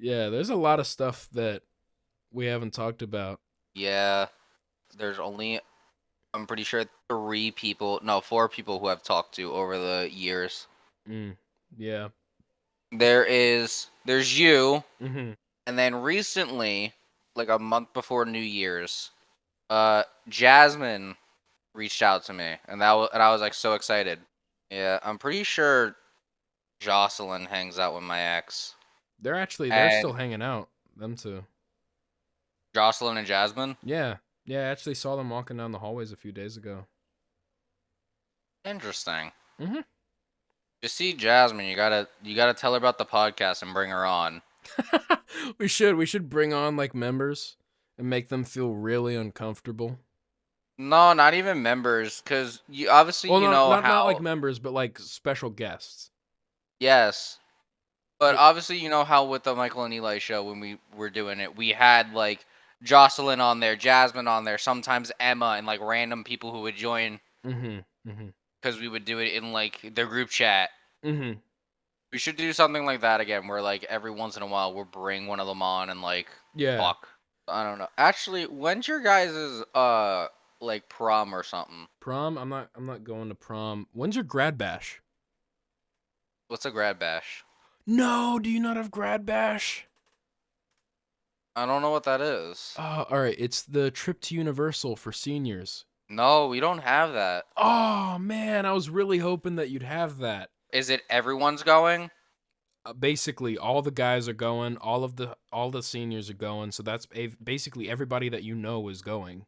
Yeah, there's a lot of stuff that we haven't talked about. Yeah, there's only, I'm pretty sure 4 people who I've talked to over the years. Yeah. There's you, Mm-hmm. and then recently, like a month before New Year's, Jasmine reached out to me, and I was like so excited. Yeah, I'm pretty sure Jocelyn hangs out with my ex, They're still and hanging out. Them two. Jocelyn and Jasmine. Yeah. Yeah, I actually saw them walking down the hallways a few days ago. Interesting. Mm-hmm. You see Jasmine, you gotta tell her about the podcast and bring her on. We should bring on like members and make them feel really uncomfortable. No, not even members, cause you obviously Well, you not know not not like how. members, but like special guests. Yes, but Like, obviously you know how with the Michael and Eli show when we were doing it, we had like Jocelyn on there, Jasmine on there, sometimes Emma, and like random people who would join mm-hmm, mm-hmm, because we would do it in like their group chat. mm-hmm. We should do something like that again, where like every once in a while we'll bring one of them on and like Yeah, talk. I don't know. Actually, when's your guys' like prom or something? prom. I'm not going to prom. When's your grad bash? What's a grad bash? No, do you not have grad bash? I don't know what that is. All right. It's the trip to Universal for seniors. No, we don't have that. Oh man, I was really hoping that you'd have that. Is it everyone's going? Basically, all the guys are going. All the seniors are going. So that's basically everybody that you know is going.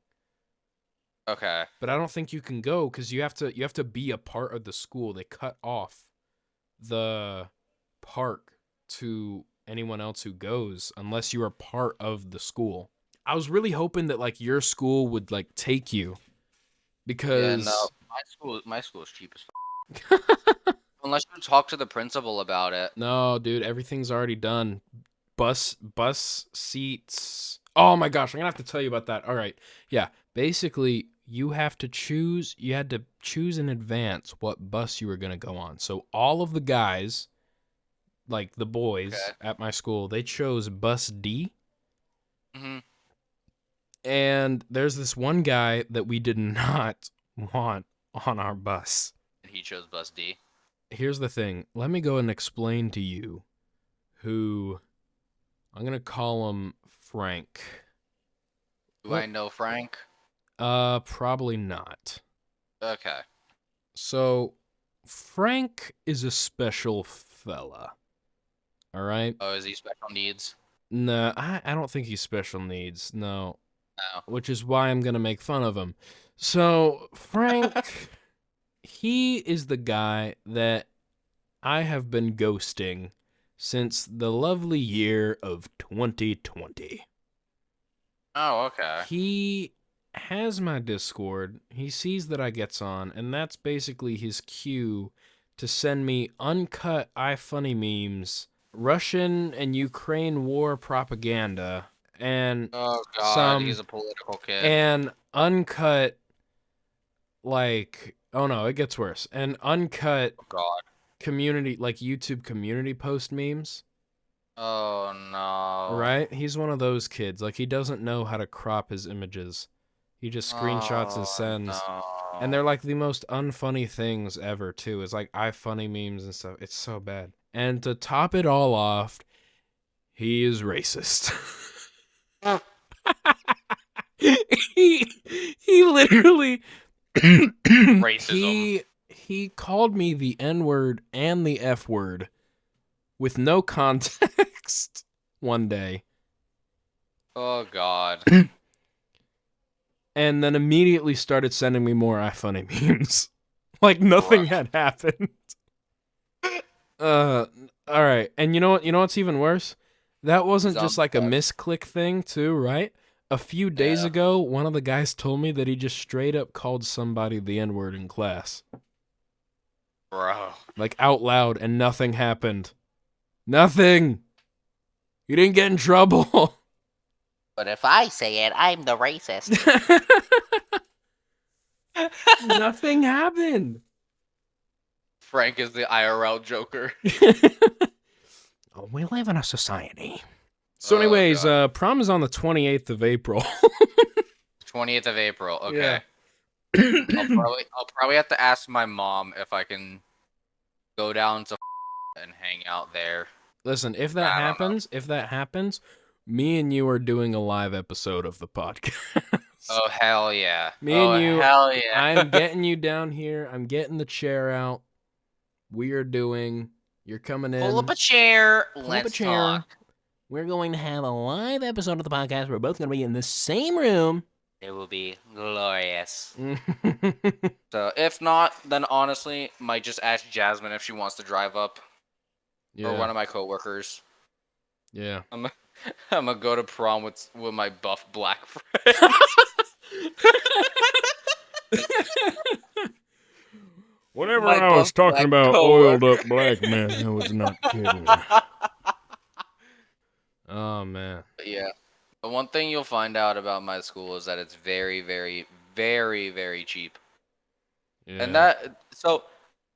Okay. But I don't think you can go because you have to be a part of the school. They cut off the park to anyone else who goes unless you are part of the school. I was really hoping that like your school would like take you Yeah, no. because My school is cheap as unless you talk to the principal about it. no, dude, everything's already done. Bus seats. Oh my gosh, I'm gonna have to tell you about that. All right, yeah. Basically, you had to choose in advance what bus you were gonna go on. So all of the guys, like the boys Okay. at my school, they chose bus D. Mhm. And there's this one guy that we did not want on our bus. And he chose bus D. Here's the thing. Let me go and explain to you who I'm going to call him Frank. Do I know Frank? Probably not. Okay. So Frank is a special fella. All right? Oh, is he special needs? No, I don't think he's special needs. No. No. Which is why I'm going to make fun of him. So Frank, he is the guy that I have been ghosting since the lovely year of 2020. Oh, okay. He has my Discord. He sees that I gets on, and that's basically his cue to send me uncut iFunny memes, Russian and Ukraine war propaganda, and Oh God, he's some a political kid. and uncut like oh no, it gets worse. And uncut Oh God. community like YouTube community post memes. Oh no. Right? He's one of those kids. Like he doesn't know how to crop his images. He just screenshots and Oh sends. And no. they're like the most unfunny things ever too. It's like iFunny memes and stuff. It's so bad. And to top it all off, he is racist. he literally Racism. he called me the N-word and the F-word with no context one day. Oh God. And then immediately started sending me more iFunny memes. Like nothing Bruh. had happened. All right. And you know what's even worse? That wasn't just Zombie like a dog. misclick thing, too, right? A few days Yeah. ago, one of the guys told me that he just straight up called somebody the N-word in class. Bro. Like out loud, and nothing happened. Nothing. You didn't get in trouble. But if I say it, I'm the racist. Nothing happened. Frank is the IRL Joker. Oh, we live in a society So, Oh anyways, god. prom is on the 28th of April. 20th of April. Yeah. Okay. I'll probably have to ask my mom if I can go down to and hang out there. Listen, I don't know. if that happens, me and you are doing a live episode of the podcast. Oh hell yeah. Me and Oh you, hell yeah. I'm getting you down here. I'm getting the chair out. We are doing, you're coming Pull up in. a chair. Pull up a Let's talk. chair. We're going to have a live episode of the podcast. We're both going to be in the same room. It will be glorious. Yeah. So if not, then honestly, might just ask Jasmine if she wants to drive up, or one of my coworkers. Yeah. I'm I'm gonna go to prom with my buff black friend. Whenever My I was buff talking black about oiled coworker. up black men, I was not kidding. Oh, man. Yeah. The one thing you'll find out about my school is that it's very, very, very, very cheap. And Yeah. that so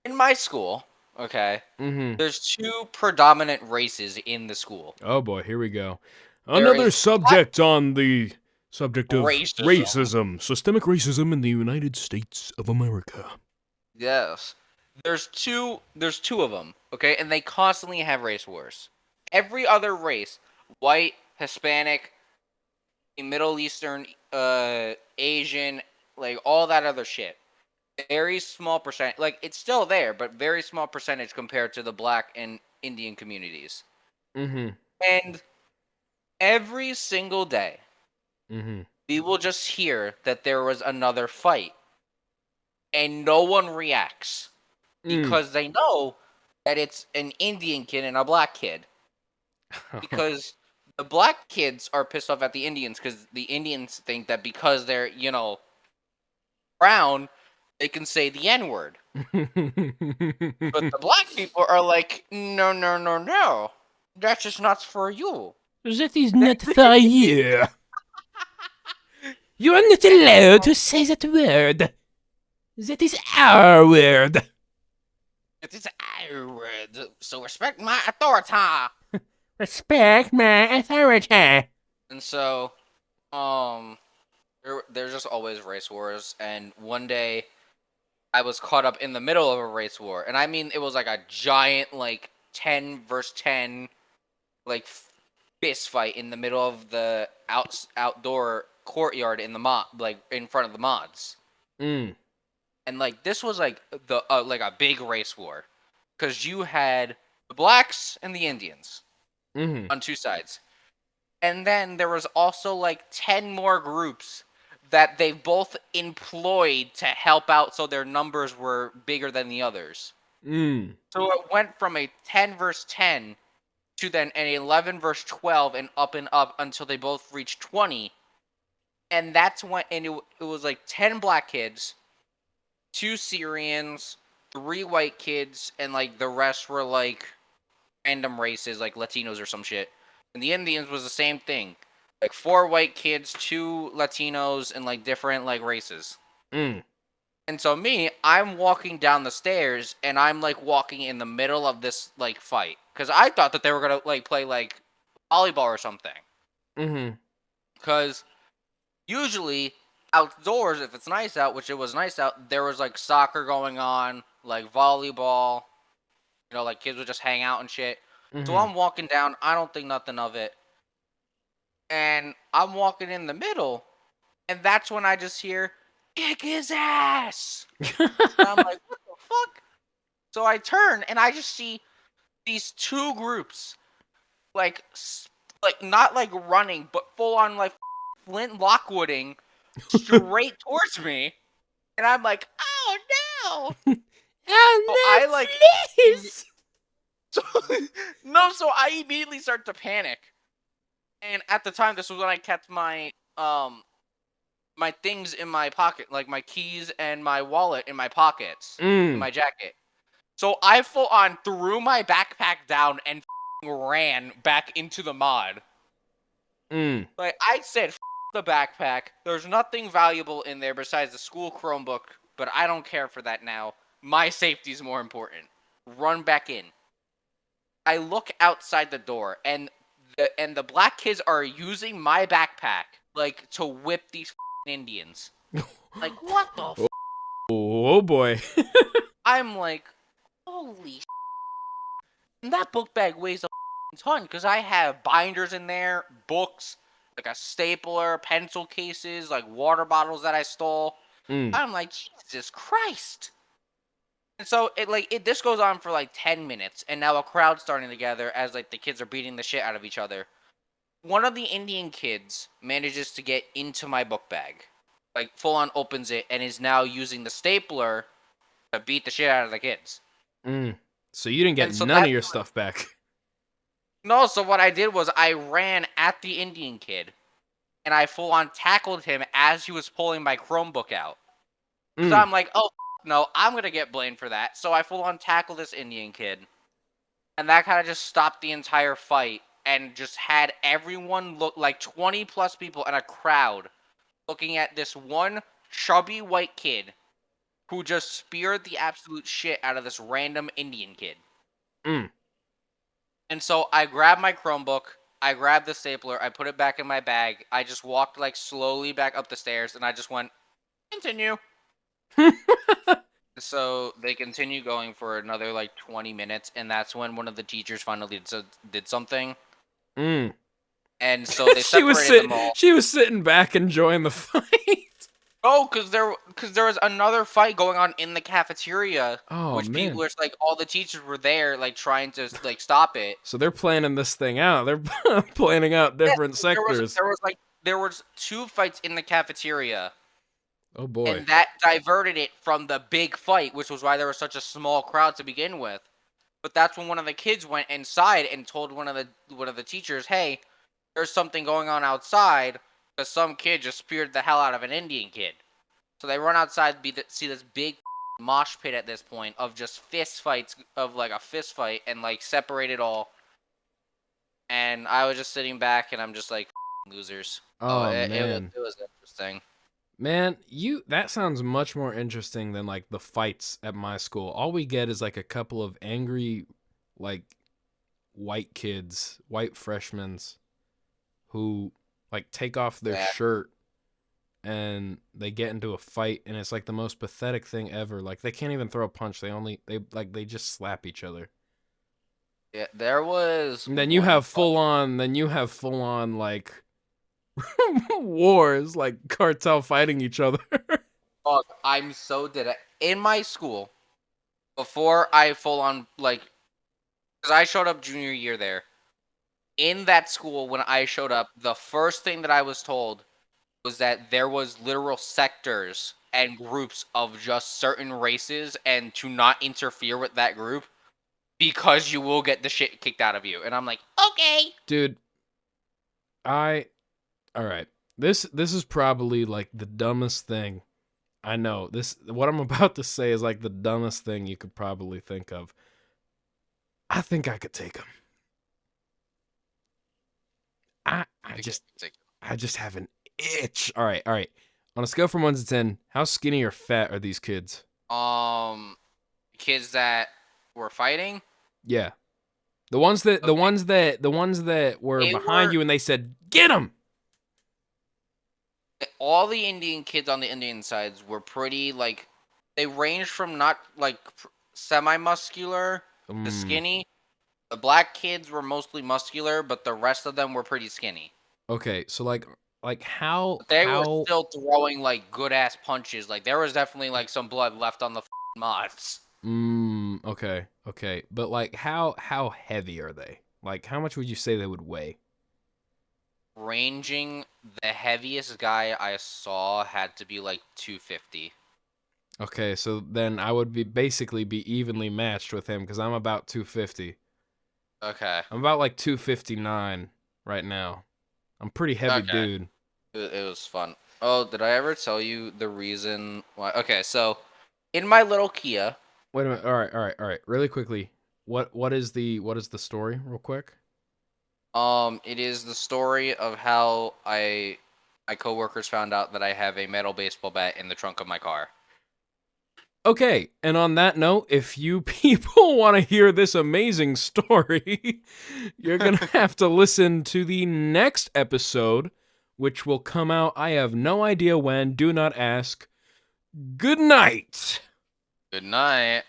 in my school, okay, Mm-hmm. there's two predominant races in the school. Oh, boy. Here we go. There Another is black subject on the subject of racism. racism. Systemic racism in the United States of America. Yes. There's two of them, okay? And they constantly have race wars. Every other race, white, Hispanic, Middle Eastern, Asian, like all that other shit. Very small percent, like it's still there, but very small percentage compared to the black and Indian communities. Mm-hmm. And every single day, Mm-hmm. we will just hear that there was another fight, and no one reacts Mm. because they know that it's an Indian kid and a black kid. Because the black kids are pissed off at the Indians because the Indians think that because they're, brown, they can say the N word. But the black people are like, no, no, no, no. That's just not for you. That is not for you. You are not allowed to say that word. That is our word. It is our word, so respect my authority. Respect my authority. And so, um, there's just always race wars. And one day, I was caught up in the middle of a race war, and I mean, it was like a giant, like 10 versus 10, like fist fight in the middle of the outdoor courtyard in the like in front of the mods. Mm. And like this was like the like a big race war, because you had the blacks and the Indians Mm-hmm. on two sides, and then there was also like 10 more groups that they both employed to help out, so their numbers were bigger than the others. Mm. So it went from a 10 versus 10 to then an 11 versus 12 and up until they both reached 20. And that's when, and it was like 10 black kids, 2 Syrians, 3 white kids, and like the rest were like random races, like Latinos or some shit. And the Indians was the same thing, like 4 white kids, 2 Latinos, and like different like races. Mm. And so I'm walking down the stairs, and I'm like walking in the middle of this like fight, because I thought that they were gonna like play like volleyball or something. Mm-hmm. Because usually outdoors, if it's nice out, which it was nice out, there was like soccer going on, like volleyball. Like kids would just hang out and shit. So Mm-hmm. I'm walking down. I don't think nothing of it, and I'm walking in the middle, and that's when I just hear "kick his ass." And I'm like, what the fuck? So I turn and I just see these two groups, like, like not like running, but full on like Flint Lockwooding straight towards me, and I'm like, oh no! So Oh I no, like, please! so no, so I immediately start to panic, and at the time, this was when I kept my things in my pocket, like my keys and my wallet in my pockets in Mm. my jacket. So I full on threw my backpack down and ran back into the mod. Mm. Like I said, the backpack. There's nothing valuable in there besides the school Chromebook, but I don't care for that now. My safety's more important. Run back in. I look outside the door, and and the black kids are using my backpack like to whip these Indians. Like what the? Oh boy. I'm like, holy. And that book bag weighs a ton because I have binders in there, books, like a stapler, pencil cases, like water bottles that I stole. Mm, I'm like, Jesus Christ. And so this goes on for like 10 minutes, and now a crowd's starting to gather as like the kids are beating the shit out of each other. One of the Indian kids manages to get into my book bag, like full on opens it, and is now using the stapler to beat the shit out of the kids. mm. So you didn't get And so none of that's your stuff back. no. So what I did was I ran at the Indian kid, and I full on tackled him as he was pulling my Chromebook out. So Mm, I'm like, oh no, I'm gonna get blamed for that. So I full on tackled this Indian kid, and that kind of just stopped the entire fight and just had everyone look like 20 plus people in a crowd looking at this one chubby white kid who just speared the absolute shit out of this random Indian kid. mm. And so I grabbed my Chromebook, I grabbed the stapler, I put it back in my bag. I just walked like slowly back up the stairs and I just went, continue. So they continue going for another like 20 minutes, and that's when one of the teachers finally did something. Mm. And so they she was separated them sitting. all. She was sitting back enjoying the fight. Oh, because there was another fight going on in the cafeteria, Oh which people man. was like all the teachers were there, like trying to like stop it. So they're planning this thing out. They're planning out Yeah, different there was sectors. there was like there was two fights in the cafeteria, Oh boy. and that diverted it from the big fight, which was why there was such a small crowd to begin with. But that's when one of the kids went inside and told one of the teachers, "Hey, there's something going on outside because some kid just speared the hell out of an Indian kid." So they run outside, see this big mosh pit at this point of just fist fights, of like a fist fight, and like separate it all. And I was just sitting back, and I'm just like, losers. Oh, Oh man. it was interesting. Man, you that sounds much more interesting than like the fights at my school. All we get is like a couple of angry like white kids, white freshmen who like take off their Yeah, shirt and they get into a fight and it's like the most pathetic thing ever. Like they can't even throw a punch. They just slap each other. yeah. There was And one fight. then you have full on like wars, like cartel fighting each other. Fuck, I'm so dead. In my school, before I full on like, because I showed up junior year there. In that school, when I showed up, the first thing that I was told was that there was literal sectors and groups of just certain races, and to not interfere with that group because you will get the shit kicked out of you. And I'm like, okay. Dude, I all right. This is probably like the dumbest thing. I know. This what I'm about to say is like the dumbest thing you could probably think of. I think I could take him. I You I think just it's I just have an itch. All right, all right. On a scale from 1 to 10, how skinny or fat are these kids? kids that were fighting, Yeah. okay, the ones that were they behind were you and they said, "Get him." all the Indian kids on the Indian sides were pretty like they ranged from not like semi-muscular to Mm, skinny. The black kids were mostly muscular, but the rest of them were pretty skinny. okay, so like But they were how still throwing like good ass punches. Like there was definitely like some blood left on the mods. okay. Okay. But like how heavy are they? Like how much would you say they would weigh? Ranging, the heaviest guy I saw had to be like 250. Okay, so then I would be basically be evenly matched with him cuz I'm about 250. Okay. I'm about like 259 right now. I'm pretty heavy Okay. dude. It was fun. Oh, did I ever tell you the reason why? Okay, so in my little Kia, Wait a minute. All right, all right, all right. Really quickly. What is the story real quick? it is the story of how my coworkers found out that I have a metal baseball bat in the trunk of my car. Okay, and on that note, if you people want to hear this amazing story, you're going to have to listen to the next episode, which will come out. I have no idea when. Do not ask. Good night. Good night.